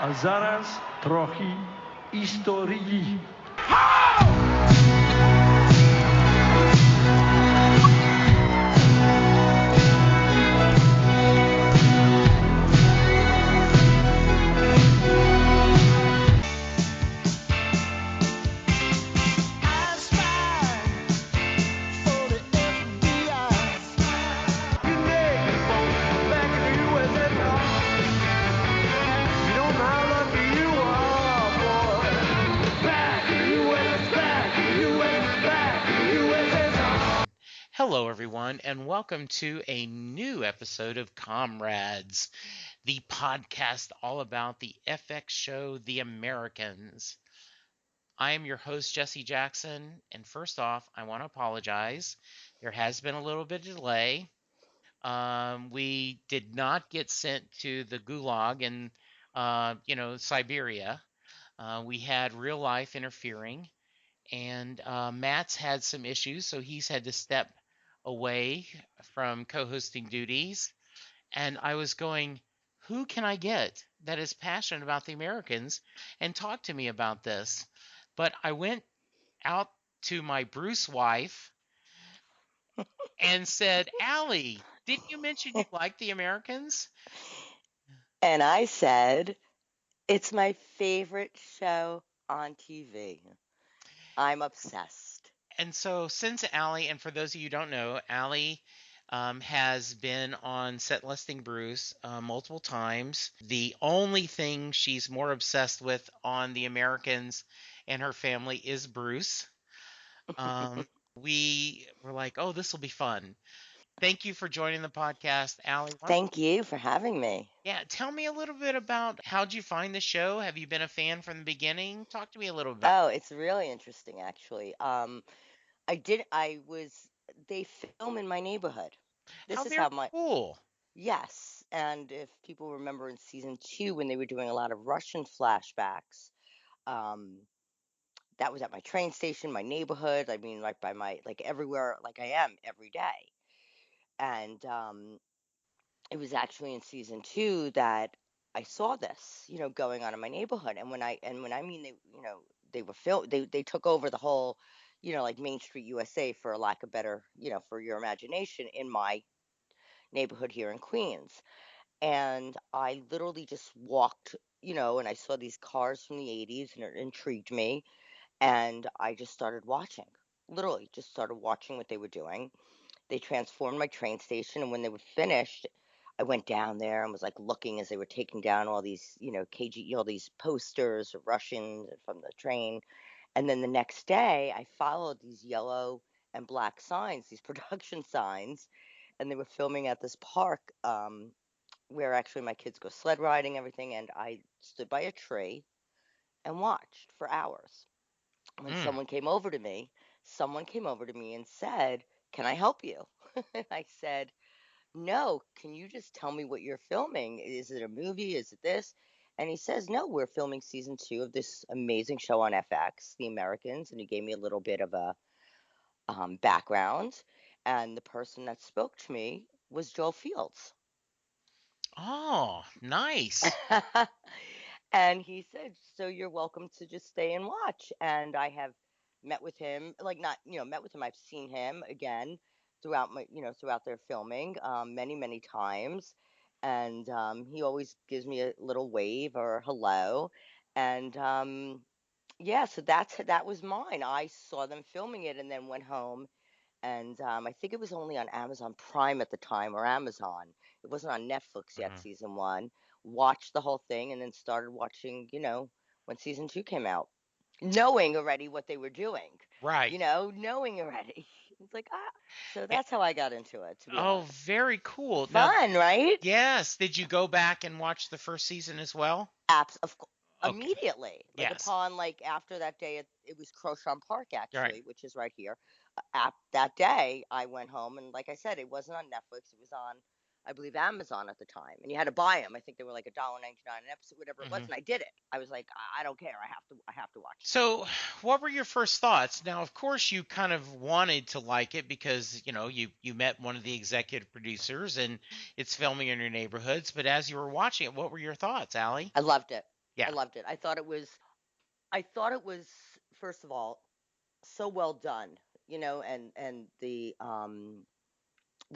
A zaraz trochę historii. Hello, everyone, and welcome to a new episode of Comrades, the podcast all about the FX show The Americans. I am your host, Jesse Jackson, and first off, I want to apologize. There has been a little bit of delay. We did not get sent to the gulag in, Siberia. We had real life interfering, and Matt's had some issues, so he's had to step away from co-hosting duties. And I was going, who can I get that is passionate about the Americans and talk to me about this? But I went out to my Bruce wife and said, Allie, didn't you mention you like the Americans? And I said, it's my favorite show on TV. I'm obsessed. And so, since Allie, and for those of you who don't know, Allie has been on Set Listing Bruce multiple times. The only thing she's more obsessed with on The Americans and her family is Bruce. We were like, oh, this will be fun. Thank you for joining the podcast, Allie. Thank you for having me. Yeah, tell me a little bit about how'd you find the show? Have you been a fan from the beginning? Talk to me a little bit. Oh, it's really interesting, actually. They film in my neighborhood. How This is very how cool. yes. And if people remember in season 2 when they were doing a lot of Russian flashbacks, um, that was at my train station, my neighborhood. I mean, like like everywhere, like I am every day. And it was actually in season 2 that I saw this, going on in my neighborhood. And when I mean they were they took over the whole, like Main Street USA, for a lack of better, for your imagination, in my neighborhood here in Queens. And I literally just walked, and I saw these cars from the 80s and it intrigued me, and I just started watching. Literally just started watching what they were doing. They transformed my train station, and when they were finished, I went down there and was like looking as they were taking down all these, KG, all these posters of Russians from the train. And then the next day, I followed these yellow and black signs, these production signs, and they were filming at this park, where actually my kids go sled riding, everything. And I stood by a tree and watched for hours. When Mm. someone came over to me and said, "Can I help you?" And I said, "No, can you just tell me what you're filming? Is it a movie? Is it this?" And he says, "No, we're filming season 2 of this amazing show on FX, The Americans." And he gave me a little bit of a background. And the person that spoke to me was Joel Fields. Oh, nice. And he said, "So you're welcome to just stay and watch." And I have met with him, like, not, met with him. I've seen him again throughout their filming, many, many times. And he always gives me a little wave or hello. And yeah, so that was mine. I saw them filming it and then went home. And I think it was only on Amazon Prime at the time, or Amazon. It wasn't on Netflix yet, Mhm. season 1. Watched the whole thing and then started watching, when season 2 came out, knowing already what they were doing, Right. knowing already. It's like, ah. So Eh, that's how I got into it, to be Oh, honest. very cool. Now, Fun, right? yes, did you go back and watch the first season as well? Apps, Okay. immediately, like Yes. upon, like, after that day, it was Crochan Park, Right. actually, which is right here. That day, I went home, and like I said, it wasn't on Netflix. It was on, I believe, Amazon at the time, and you had to buy them. I think they were like $1.99 an episode, whatever it was, Hmm. and I did it. I was like, I don't care. I have to watch this. So, what were your first thoughts? Now, of course, you kind of wanted to like it because, you met one of the executive producers and it's filming in your neighborhoods, but as you were watching it, what were your thoughts, Allie? I loved it. Yeah. I loved it. I thought it was first of all so well done, and the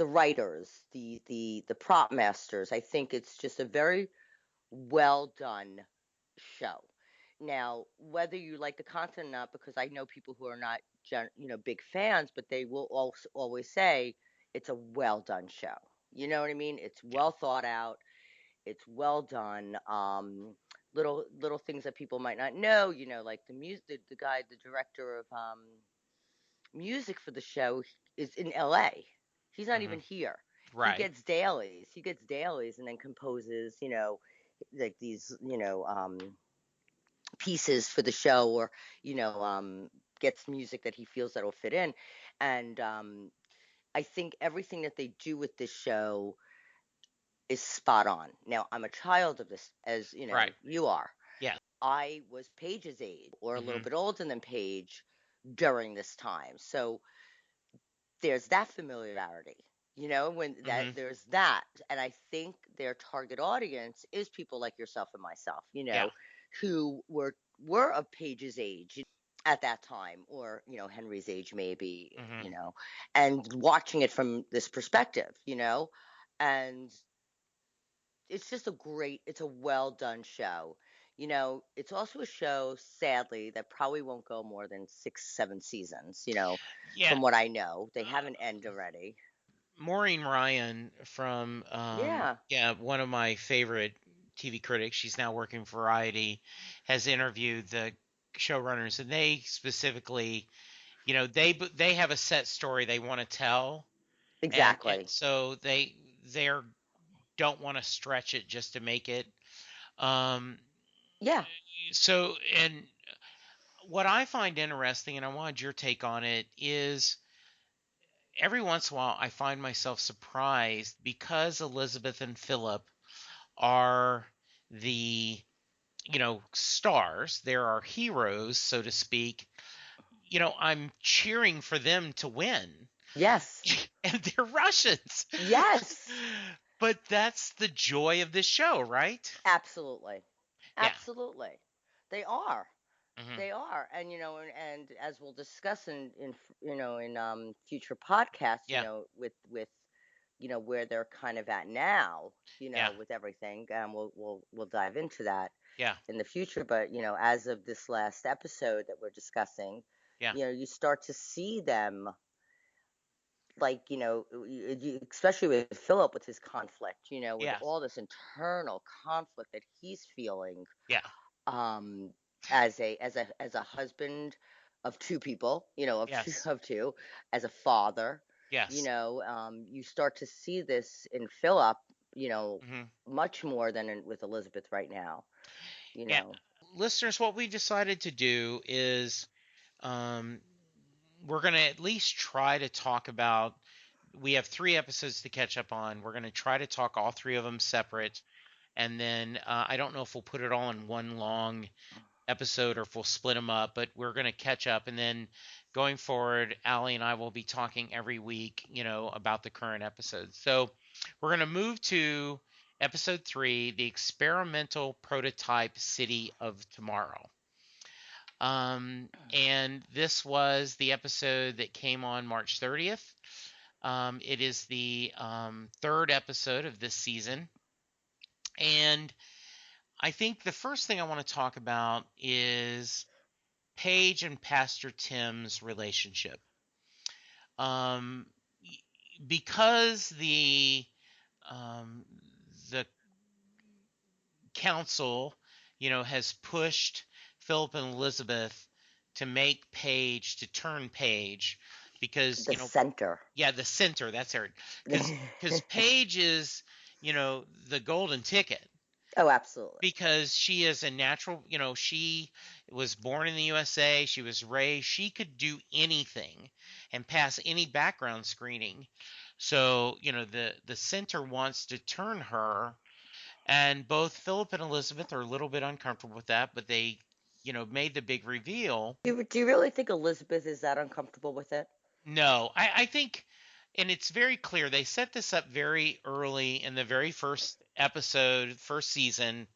writers, the prop masters. I think it's just a very well done show. Now, whether you like the content or not, because I know people who are not big fans, but they will also always say it's a well done show. You know what I mean? It's well thought out. It's well done. Little things that people might not know, like the music, the guy, the director of music for the show is in LA. He's not Hmm. even here. He Right. gets dailies. He gets dailies and then composes, like these, pieces for the show, or, gets music that he feels that'll fit in. And I think everything that they do with this show is spot on. Now, I'm a child of this, as Right. you are. Yeah. I was Paige's age, or a little Hmm. bit older than Paige during this time. So there's that familiarity, when that Hmm. there's that. And I think their target audience is people like yourself and myself, Yeah. who were of Paige's age at that time, or, Henry's age maybe, Hmm. and watching it from this perspective, and it's a well done show. It's also a show, sadly, that probably won't go more than 6, 7 seasons. Yeah. From what I know, they have an end already. Maureen Ryan from Yeah, yeah, one of my favorite TV critics, she's now working for Variety, has interviewed the showrunners, and they specifically, they have a set story they want to tell, and exactly. so they don't want to stretch it just to make it. Um, Yeah, so and what I find interesting, and I wanted your take on it, is every once in a while I find myself surprised because Elizabeth and Philip are the stars, there are heroes, so to speak. I'm cheering for them to win. yes, And they're Russians. yes, But that's the joy of this show, right? absolutely, Yeah. absolutely. They are. Hmm. They are, and and as we'll discuss in future podcasts, Yeah. with where they're kind of at now, Yeah. with everything, we'll dive into that Yeah. in the future. But as of this last episode that we're discussing, Yeah. you start to see them, like, especially with Philip, with his conflict, with Yeah. all this internal conflict that he's feeling, Yeah. um as a husband of two people, of two Yes. of two, as a father, Yes. you start to see this in Philip, Hmm. much more than with Elizabeth right now, you Yeah. know. Listeners, what we decided to do is um, we're going to at least try to talk about. We have 3 episodes to catch up on. We're going to try to talk all 3 of them separate. And then I don't know if we'll put it all in one long episode or if we'll split them up, but we're going to catch up. And then going forward, Ali and I will be talking every week, about the current episodes. So we're going to move to episode 3, the experimental prototype city of tomorrow. And this was the episode that came on March 30th. It is the 3rd episode of this season. And I think the first thing I want to talk about is Paige and Pastor Tim's relationship. Um, because um, the council, has pushed Philip and Elizabeth to make Paige to turn Paige because The center. yeah, the center, that's her, because Paige is the golden ticket, Oh, absolutely. because she is a natural, she was born in the USA, she was raised, she could do anything and pass any background screening. So, the center wants to turn her, and both Philip and Elizabeth are a little bit uncomfortable with that, but they, made the big reveal. Do you really think Elizabeth is that uncomfortable with it? No, I think, and it's very clear, they set this up very early in the very first episode, first season,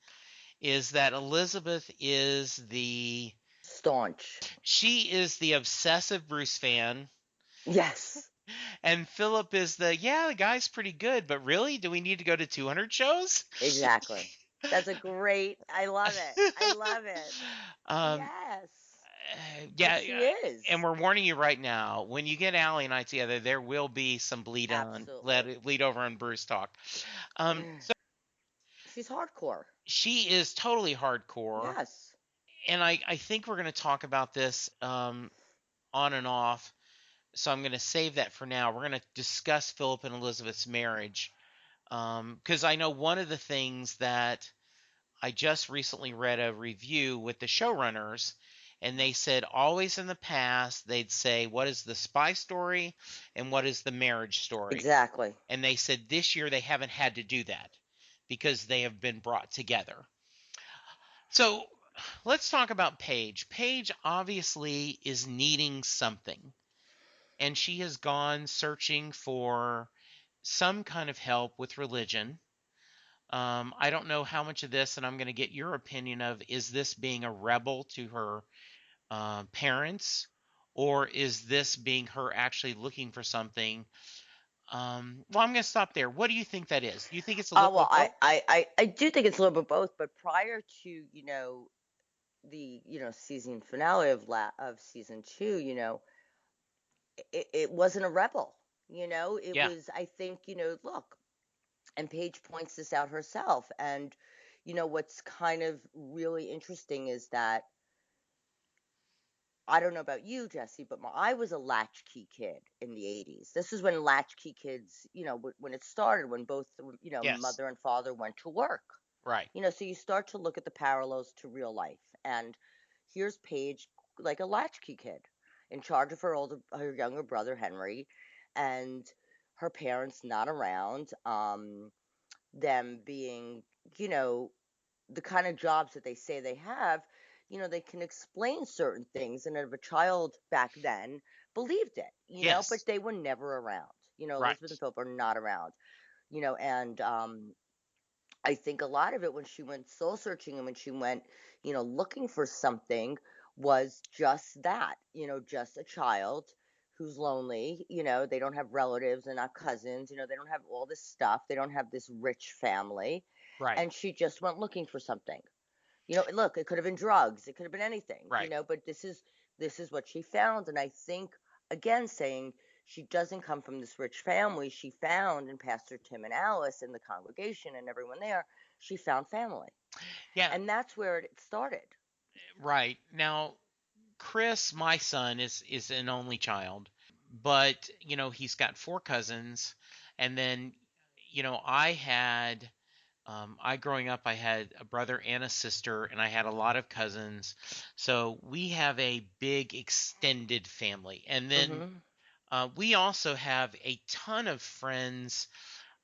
is that Elizabeth is Staunch. she is the obsessive Bruce fan, Yes. and Philip is the guy's pretty good, but really, do we need to go to 200 shows? Exactly. That's a great. I love it. I love it. um, Yes. But yeah, she and is. we're warning you right now. When you get Allie and I together, there will be some Absolutely. bleed over on Bruce talk. So She's hardcore. she is totally hardcore, Yes. and I think we're going to talk about this on and off. So I'm going to save that for now. We're going to discuss Philip and Elizabeth's marriage, because I know one of the things that I just recently read a review with the showrunners, and they said always in the past they'd say, what is the spy story and what is the marriage story? Exactly. And they said this year they haven't had to do that because they have been brought together. So let's talk about Paige. Paige obviously is needing something, and she has gone searching for some kind of help with religion. I don't know how much of this, and I'm going to get your opinion of, is this being a rebel to her parents, or is this being her actually looking for something? Well, I'm going to stop there. What do you think that is? Do you think it's a little Well, of both? I do think it's a little bit both, but prior to, the, season finale of season 2, it wasn't a rebel. It Yeah. was, I think, look, and Paige points this out herself. And, what's kind of really interesting is that I don't know about you, Jesse, but I was a latchkey kid in the 80s. This is when latchkey kids, when it started, when both, Yes. mother and father went to work. Right. So you start to look at the parallels to real life. And here's Paige, like a latchkey kid, in charge of her younger brother, Henry, and her parents not around, them being, you know, the kind of jobs that they say they have, they can explain certain things. And if a child back then believed it, but Yes. they were never around. Elizabeth and Right. Philip are not around, and I think a lot of it when she went soul searching and when she went, looking for something was just that, just a child who's lonely, they don't have relatives, they're not cousins, they don't have all this stuff, they don't have this rich family. Right. And she just went looking for something. Look, it could have been drugs, it could have been anything, Right. but this is what she found. And I think, again, saying she doesn't come from this rich family, she found in Pastor Tim and Alice and the congregation and everyone there, she found family. Yeah. And that's where it started. Right. Now, Chris, my son, is an only child, but he's got four cousins, and then I growing up, I had a brother and a sister, and I had a lot of cousins, so we have a big extended family, and then Hmm. we also have a ton of friends.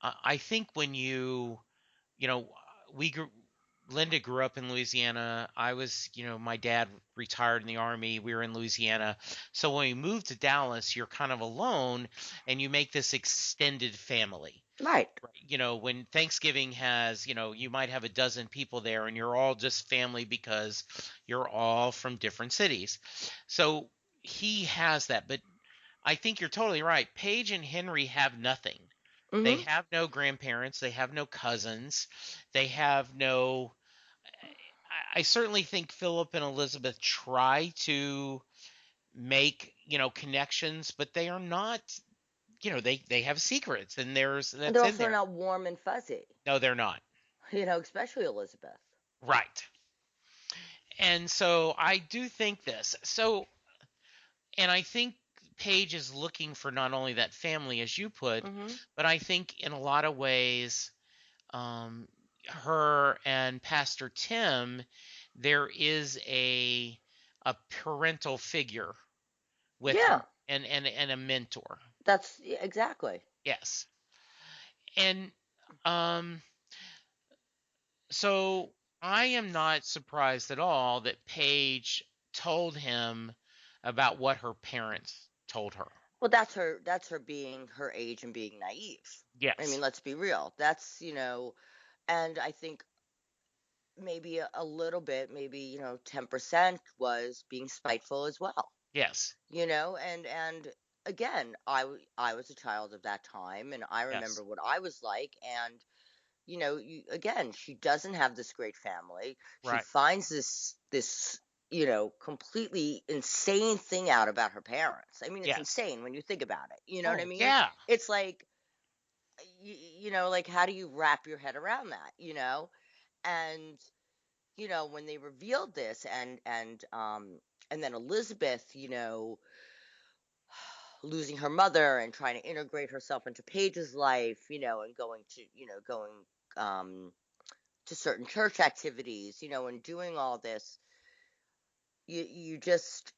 I think when you know, we grew, Linda grew up in Louisiana. I was, my dad retired in the army. We were in Louisiana. So when we moved to Dallas, you're kind of alone and you make this extended family. Right. Right. When Thanksgiving has, you might have a dozen people there and you're all just family because you're all from different cities. So he has that. But I think you're totally right. Paige and Henry have nothing. They Hmm. have no grandparents. They have no cousins. They have no. I certainly think Philip and Elizabeth try to make connections, but they are not. They have secrets, and And they're that's in also there. not warm and fuzzy, No, they're not. especially Elizabeth. Right. And so I do think this. So, and I think Paige is looking for not only that family, as you put, Hmm. but I think in a lot of ways, um, her and Pastor Tim, there is a parental figure with her Yeah, and a mentor. that's exactly. Yes. And um, so I am not surprised at all that Paige told him about what her parents told her. Well, that's her being her age and being naive. I mean, Yes. let's be real. That's, and I think maybe a little bit, maybe 10% was being spiteful as well. Yes. And again, I was a child of that time, and I Yes. remember what I was like. And again, she doesn't have this great family. She Right. finds this completely insane thing out about her parents. I mean, it's Yes. insane when you think about it. You know what I Oh, mean? yeah. It's like, like, how do you wrap your head around that? And when they revealed this, and then Elizabeth, losing her mother and trying to integrate herself into Paige's life, and going um to certain church activities, and doing all this, you just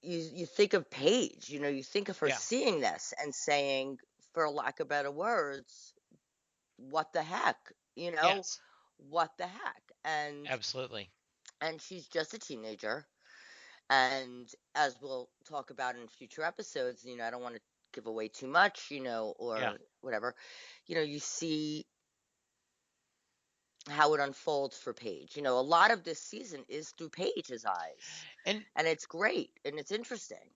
you think of Paige, you think of her Yeah. seeing this and saying, for lack of better words, what the heck, you know, Yes. what the heck, Absolutely. and she's just a teenager, and as we'll talk about in future episodes, I don't want to give away too much, Yeah. or whatever, you see how it unfolds for Paige. A lot of this season is through Paige's eyes, And and it's great and it's interesting.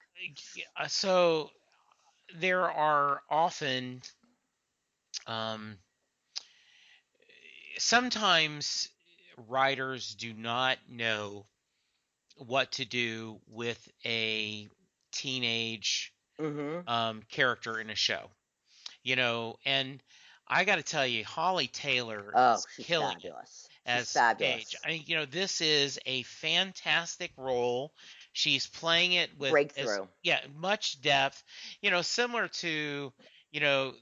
so there are often, um, sometimes writers do not know what to do with a teenage Mhm. character in a show, and I got to tell you, Holly Taylor Oh, is she's killing it fabulous. She's as Paige. fabulous. I mean, this is a fantastic role. She's playing it with as Breakthrough. yeah, much depth. Similar to you know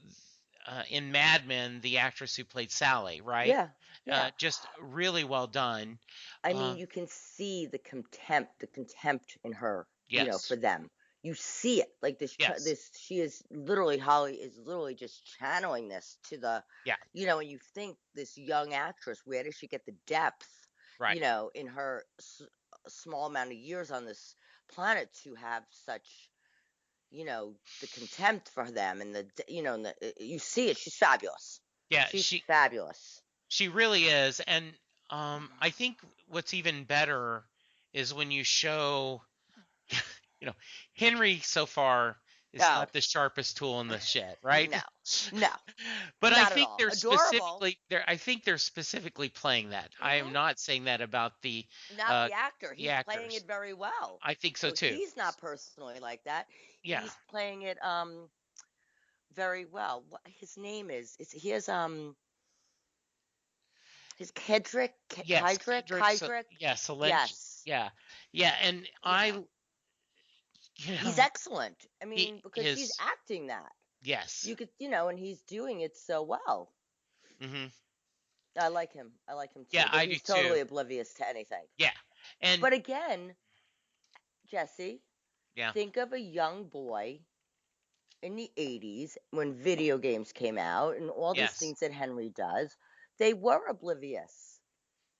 in Mad Men, the actress who played Sally, right? Yeah. Yeah. Just really well done. I mean, Um, you can see the contempt in her, for yes, them. You see it. Like yes, she is literally, Holly is literally just channeling this to the, yeah, and you think this young actress, where does she get the depth, right. in her small amount of years on this planet to have such, the contempt for them and you see it. She's fabulous. Yeah, She's fabulous. she really is, and I think what's even better is when you show, you know, Henry so far is Oh, not the sharpest tool in the shed, right? no, no, But I not at think all. they're Adorable. specifically there. I think they're specifically playing that. I am Hmm. not saying that about Not uh, the actor. the He's playing actors. it very well. I think so So too. he's not personally like that. Yeah. He's playing it very well. What his name is he has his Yes, Kendrick. So Kydrick. yeah, Solange. Yes. Yeah, yeah, and You know, you he's know, excellent. I he mean, because he's his acting that. yes. You could, and he's doing it so well. Hmm. I like him. I like him Yeah, too. But I do he's too. totally oblivious to anything. Yeah, and But again, Jesse, yeah, think of a young boy in the 80s when video games came out and all these yes, things that Henry does. They were oblivious.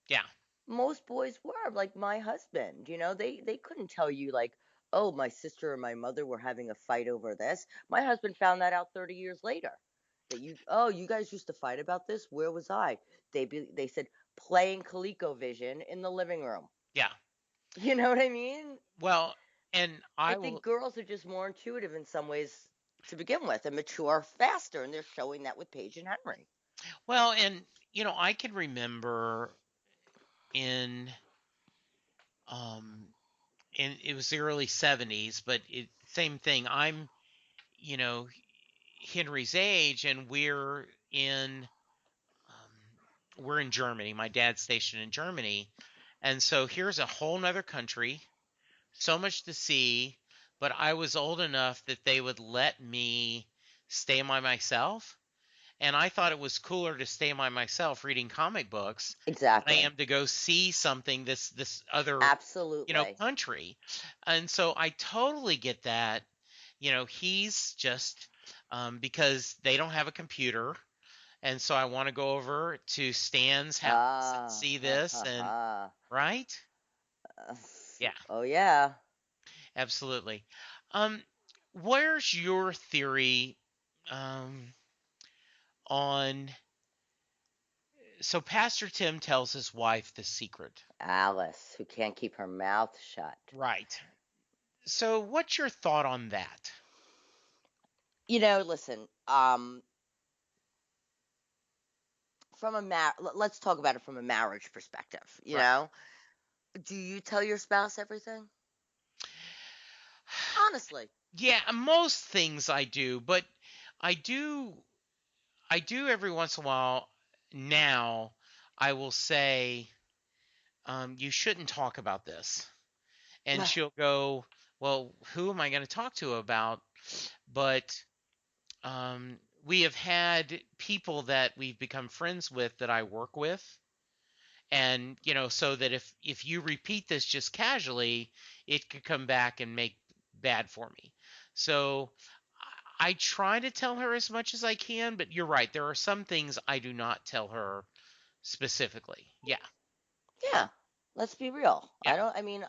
yeah. Most boys were, like my husband. They couldn't tell you, like, oh, my sister and my mother were having a fight over this. My husband found that out 30 years later. That you guys used to fight about this. Where was I? They said playing ColecoVision in the living room. Yeah. You know what I mean? Well, and I I think will. girls are just more intuitive in some ways to begin with and mature faster, and they're showing that with Paige and Henry. Well, and I can remember in um it was the early 70s, but same thing. I'm you know Henry's age, and we're in Germany. My dad's stationed in Germany, and so here's a whole nother country, so much to see. But I was old enough that they would let me stay by myself. And I thought it was cooler to stay by myself reading comic books than I Exactly. am to go see something this other Absolutely. country. And so I totally get that. He's just because they don't have a computer, and so I want to go over to Stan's house and Ah, see ha, this, ha, and ha. right? Uh, Yeah, oh yeah. absolutely. Um, where's your theory um, on So Pastor Tim tells his wife the secret. Alice, who can't keep her mouth shut. Right. So what's your thought on that? Listen, let's talk about it from a marriage perspective. Right. Do you tell your spouse everything? Honestly. Yeah, most things I do, but I do I do every once in a while now I will say, you shouldn't talk about this. And she'll go, well, who am I going to talk to about? But we have had people that we've become friends with that I work with. And, so that if you repeat this just casually, it could come back and make bad for me. So I try to tell her as much as I can, but you're right. There are some things I do not tell her specifically. Yeah. Yeah. Let's be real. Yeah. I mean,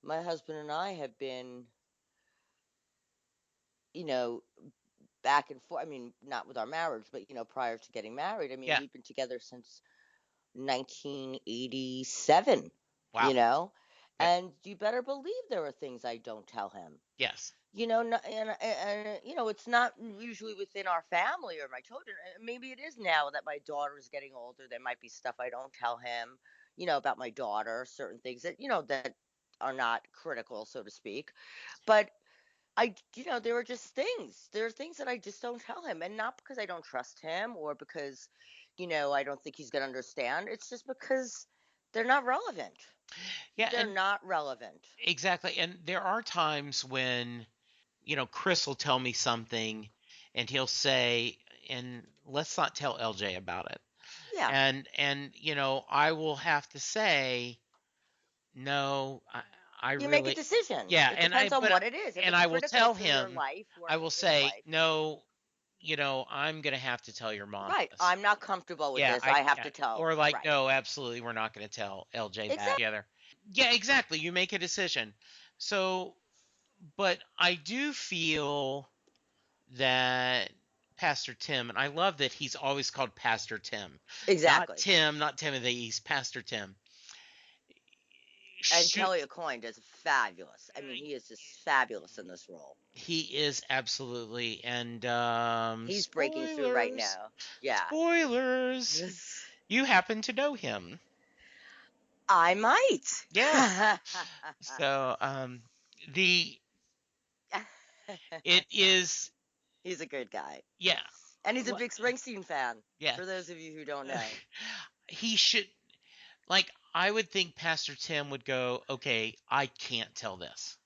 my husband and I have been, you know, back and forth. I mean, not with our marriage, but prior to getting married. I mean, Yeah. we've been together since 1987. Wow. You know, Yeah. and you better believe there are things I don't tell him. Yes. It's not usually within our family or my children. Maybe it is now that my daughter is getting older. There might be stuff I don't tell him, about my daughter, certain things that are not critical, so to speak. But there are just things. There are things that I just don't tell him, and not because I don't trust him or because, I don't think he's going to understand. It's just because they're not relevant. Yeah. They're And not relevant. exactly. And there are times when, Chris will tell me something and he'll say, and let's not tell LJ about it. Yeah. And I will have to say, no, I You make a really, decision. yeah, It depends on but what it is. If and it's I will critical tell to your him, life or I will his say, life, no, I'm gonna have to tell your mom right. this. I'm not comfortable with Yeah, this. I have yeah, to tell. or like, Right. no, absolutely, we're not gonna tell LJ that Exactly. together. Yeah, exactly. You make a decision. So, but I do feel that Pastor Tim, and I love that he's always called Pastor Tim, not Exactly. Tim, not Timothy. He's Pastor Tim. And Shoot, Kelly O'Coin does fabulous. I mean, he is just fabulous in this role. he is absolutely, and He's breaking through right spoilers, now. Yeah. spoilers. You happen to know him, I might. yes. So the it is, He's a good guy. yeah, And he's a big Springsteen fan, yeah. for those of you who don't know. He should, like, I would think Pastor Tim would go, okay, I can't tell this.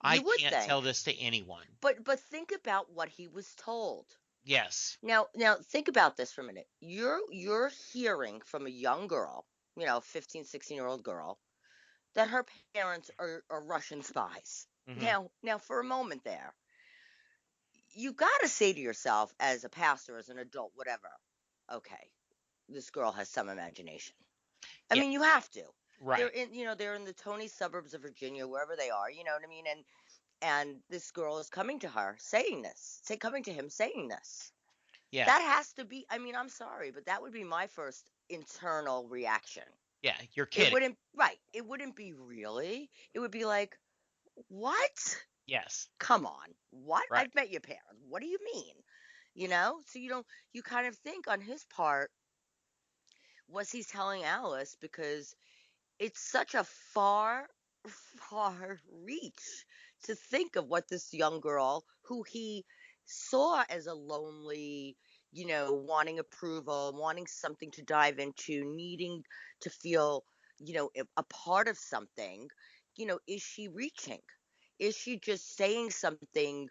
I You would can't tell think. this to anyone. But think about what he was told. Yes. Now think about this for a minute. You're hearing from a young girl, 15, 16-year-old girl, that her parents are Russian spies. Hmm. Now for a moment there, you got to say to yourself as a pastor, as an adult, whatever, okay, this girl has some imagination. I Yeah. mean, you have to. Right. They're in the Tony suburbs of Virginia, wherever they are, you know what I mean? And this girl is coming to her saying this, coming to him saying this. Yeah. That has to be, I mean, I'm sorry, but that would be my first internal reaction. Yeah. You're It kidding. wouldn't, right. It wouldn't be really. It would be like, what? Yes. Come on. What? Right. I've met your parents. What do you mean? So you kind of think on his part, was he telling Alice? Because it's such a far reach to think of what this young girl who he saw as a lonely, wanting approval, wanting something to dive into, needing to feel, a part of something, is she reaching? Is she just saying something,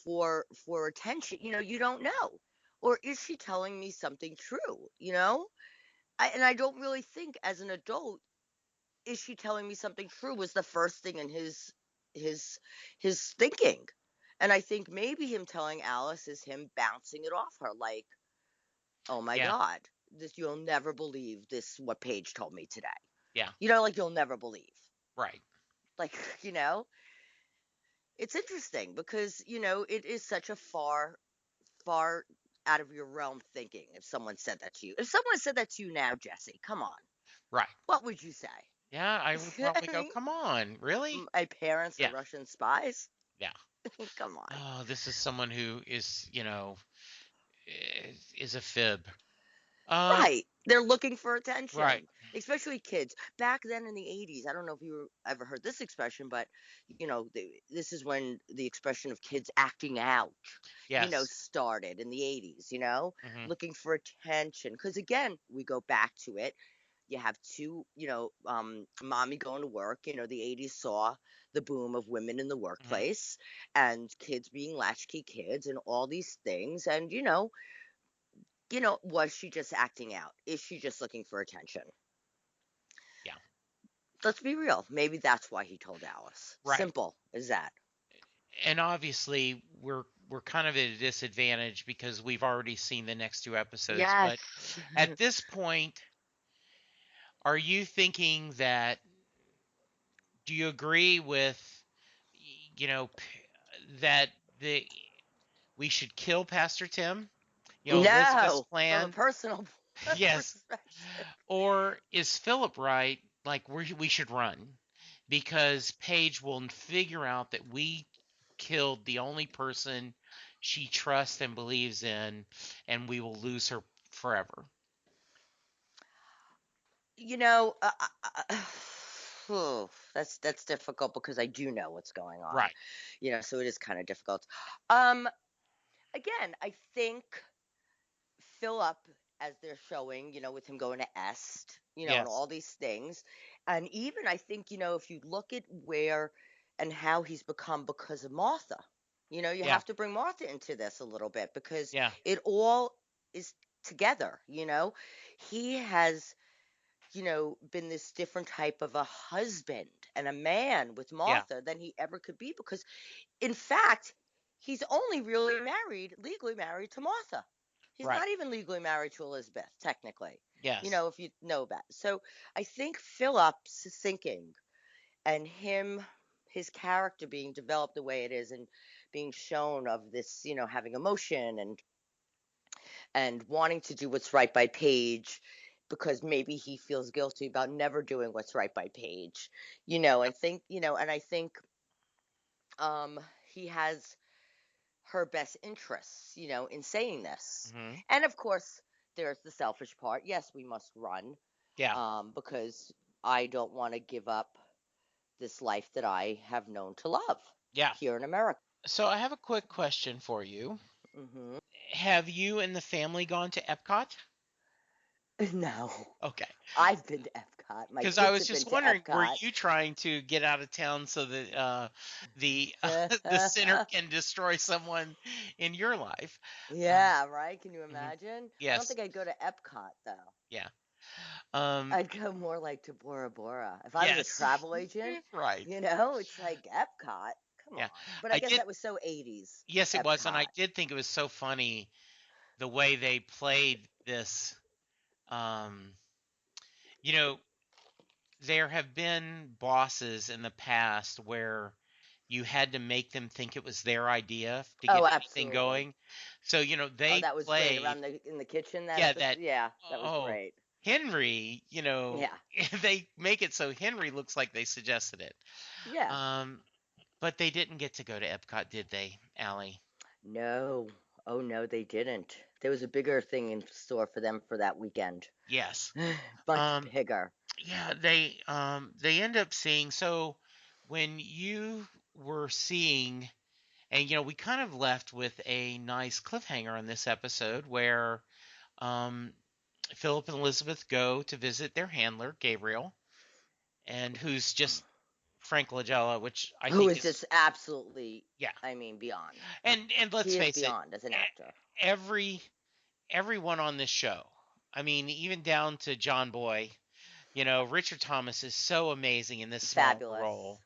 for attention? You don't know. Or is she telling me something true? And I don't really think as an adult, is she telling me something true was the first thing in his his thinking. And I think maybe him telling Alice is him bouncing it off her like, oh my Yeah. God, this, you'll never believe this, what Paige told me today. Yeah. Like you'll never believe. Right. Like, it's interesting because, it is such a far out of your realm thinking if someone said that to you. If someone said that to you now, Jesse, come on, Right. what would you say? Yeah, I would I probably go, mean, "Come on, really?" my parents are Yeah. Russian spies. Yeah. Come on. Oh, this is someone who is, is a fib. Um, Right. They're looking for right. attention, especially kids. Back then in the 80s, I don't know if you ever heard this expression, but this is when the expression of kids acting out, Yes. started in the 80s, Hmm. looking for attention. Because again, we go back to it. You have two, mommy going to work. The 80s saw the boom of women in the Hmm. workplace and kids being latchkey kids and all these things. And, was she just acting out? Is she just looking for attention? Yeah. Let's be real. Maybe that's why he told Alice. Right. Simple as that. And obviously, we're kind of at a disadvantage because we've already seen the next two episodes. Yes. But at this point, are you thinking that? Do you agree with, that the we should kill Pastor Tim? Elizabeth's No, from a plan. personal Yes. perspective. Or is Philip right? Like we should run because Paige will figure out that we killed the only person she trusts and believes in, and we will lose her forever. You know, that's difficult because I do know what's going on. Right. So it is kind of difficult. Um, Again, I think Philip, as they're showing, with him going to Est, and Yes. all these things. And even I think, if you look at where and how he's become because of Martha, you Yeah. have to bring Martha into this a little bit because Yeah. it all is together, He has, been this different type of a husband and a man with Yeah. Martha than he ever could be because in fact, he's only really legally married to Martha. He's Right. not even legally married to Elizabeth, technically, Yes. if you know that. So I think Philip's thinking and his character being developed the way it is and being shown of this, having emotion and wanting to do what's right by Paige because maybe he feels guilty about never doing what's right by Paige, and I think he has her best interests, in saying this. Hmm. And of course, there's the selfish part. Yes, we must run, Yeah. because I don't want to give up this life that I have known to love Yeah. here in America. So I have a quick question for you. Hmm. Have you and the family gone to Epcot? No, Okay. I've been to Epcot. My Because I kids was have been just to wondering, were Epcot. you trying to get out of town so that the the sinner can destroy someone in your life? Uh, Yeah, right. Can you mhm. imagine? I don't Yes. think I'd go to Epcot though. Yeah. Um, I'd go more like to Bora Bora. If I was a yes. travel agent, Right. it's like Epcot. Come Yeah. on. But I I guess did. that was so 80s, Yes, it was, and I Epcot. did think it was so funny the way they played this. Um, you know, there have been bosses in the past where you had to make them think it was their idea to Oh, get anything absolutely. going. So, Oh, they that was great. played, Around in the kitchen, that yeah, episode. that, Yeah, that was oh, great. Henry, Yeah. they make it so Henry looks like they suggested it. Yeah. Um, but they didn't get to go to Epcot, did they, Allie? No. Oh, no, they didn't. There was a bigger thing in store for them for that weekend. Yes. Much Um, bigger. yeah, they end up seeing, so when you were seeing, and we kind of left with a nice cliffhanger on this episode where um, Philip and Elizabeth go to visit their handler, Gabriel, and who's just Frank Langella, which I Who think is is, just absolutely, yeah. I mean, beyond. And let's He is face it, beyond as an e- actor. every everyone on this show, I mean, even down to John Boy, Richard Thomas is so amazing in this small Fabulous. role.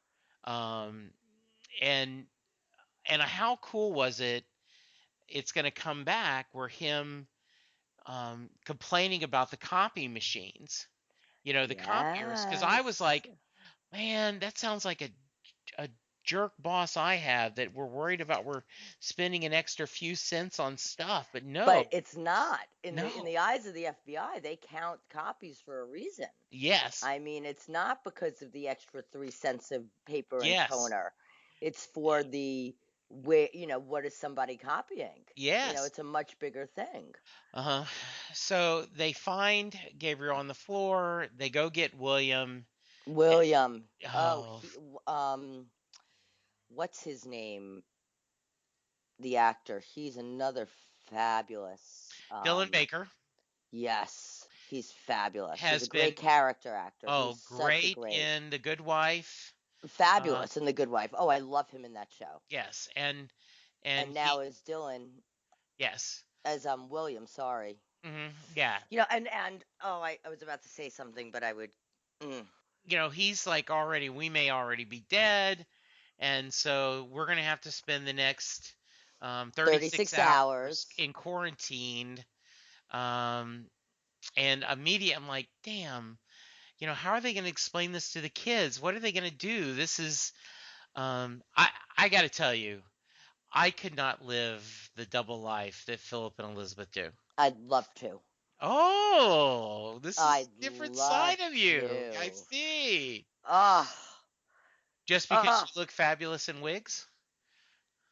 Um, and how cool was it? It's going to come back where him complaining about the copy machines, the copiers, because I was Yes. like, man, that sounds like a jerk boss I have that we're worried about we're spending an extra few cents on stuff. But But no, it's not. In no. the eyes of the FBI, they count copies for a reason. Yes, I mean, it's not because of the extra 3 cents of paper and yes, toner. It's for the what is somebody copying? yes. It's a much bigger thing. Uh-huh. So they find Gabriel on the floor. They go get William. William. Oh, Oh, what's his name? The actor. He's another fabulous. Dylan Baker Yes, he's fabulous. He's a has great been, character actor. He's such a great great, in The Good Wife. Uh, fabulous in The Good Wife. Oh, I love him in that show. yes, and And now he, as Dylan, yes, as William. Sorry. yeah. And oh, I was about to say something, but I would. Mm, He's like already, we may already be dead, and so we're gonna have to spend the next 36 36 hours hours. in quarantined. Um, and immediately I'm like, damn, how are they going to explain this to the kids? What are they going to do? This is, I got to tell you, I could not live the double life that Philip and Elizabeth do. I'd love to. Oh, this is I'd a different love side of you. I to. see. Ah, Just because ah. you look fabulous in wigs?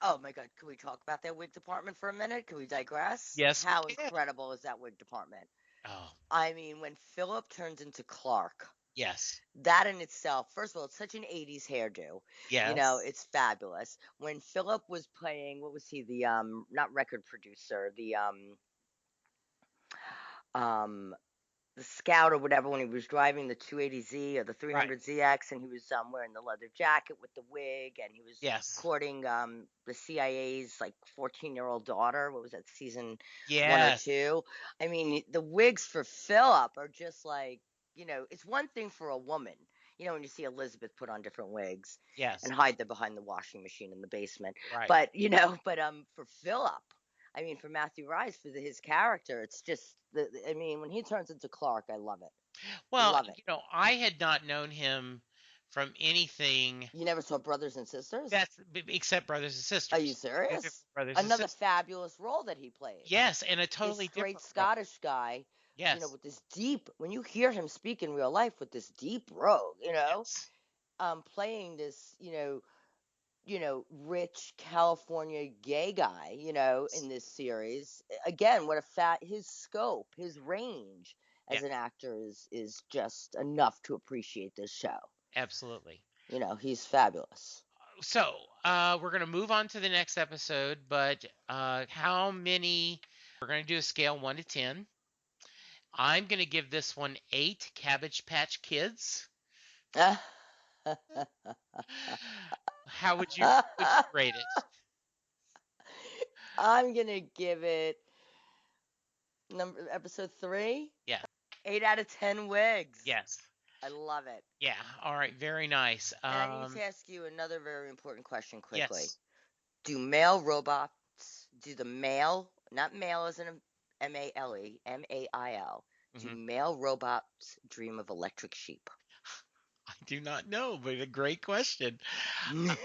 Oh my God, can we talk about that wig department for a minute? Can we digress? Yes, we How can. incredible is that wig department? Oh, I mean, when Philip turns into Clark, yes, that in itself, first of all, it's such an 80s hairdo. yes, It's fabulous. When Philip was playing, what was he? The not record producer, um the scout or whatever, when he was driving the 280Z or the right, 300ZX, and he was wearing the leather jacket with the wig, and he was yes, courting the CIA's like 14-year-old daughter. What was that, season one or yes, two? I mean, the wigs for Philip are just like, it's one thing for a woman. When you see Elizabeth put on different wigs and yes, hide them behind the washing machine in the basement. right. But for Philip, I mean, for Matthew Rice, for his character, it's just I mean, when he turns into Clark, I love it. Well, Love it. I had not known him from anything You never saw Brothers and Sisters? that's except Brothers and Are you Sisters. Except serious? for Brothers and Another Sisters. fabulous role that he played. Yes, and a This totally straight different role. Scottish guy, Yes, with this deep, when you hear him speak in real life with this deep brogue, yes, playing this, rich California gay guy, in this series. Again, what his scope, his range yeah, as an actor is just enough to appreciate this show. absolutely. He's fabulous. So, we're gonna move on to the next episode, but how many? We're gonna do a scale 1 to 10. I'm gonna give this one 8 Cabbage Patch Kids. How would you rate it? I'm gonna give it episode 3, Yeah. 8 out of 10 wigs. Yes. I love it. Yeah. All right. Very nice. And I need to ask you another very important question quickly. Yes. Do male robots, do the male, not male as in MALE, MAIL, do Hmm. male robots dream of electric sheep? I do not know, but a great question. We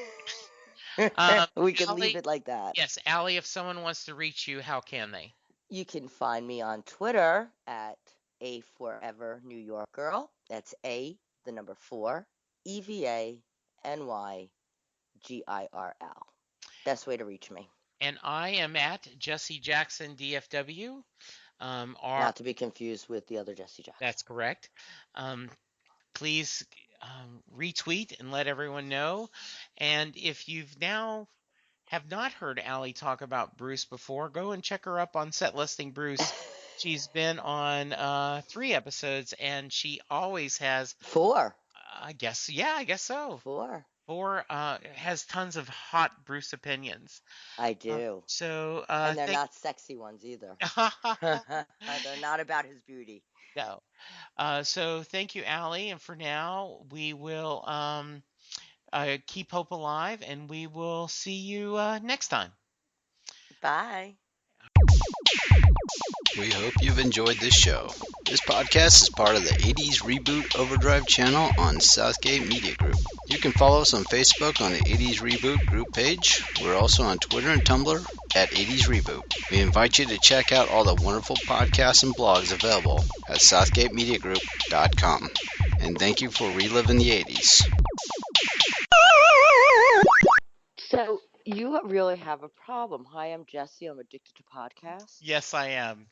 can leave Allie, it like that. yes, Allie, if someone wants to reach you, how can they? You can find me on Twitter at A Forever New York Girl. That's A, the number 4, EVANYGIRL. Best way to reach me. And I am at Jesse Jackson DFW. Not to be confused with the other Jesse Jackson. That's correct. Please retweet and let everyone know. And if you've now have not heard Allie talk about Bruce before, go and check her up on Set Listing Bruce. She's been on 3 episodes, and she always has 4. I guess, yeah, I guess so. 4. 4 has tons of hot Bruce opinions. I do. And they're not sexy ones either. They're not about his beauty. No. So thank you, Allie. And for now, we will keep hope alive, and we will see you next time. Bye. We hope you've enjoyed this show. This podcast is part of the 80s Reboot Overdrive channel on Southgate Media Group. You can follow us on Facebook on the 80s Reboot group page. We're also on Twitter and Tumblr at 80s Reboot. We invite you to check out all the wonderful podcasts and blogs available at southgatemediagroup.com. And thank you for reliving the 80s. So you really have a problem. Hi, I'm Jesse. I'm addicted to podcasts. Yes, I am.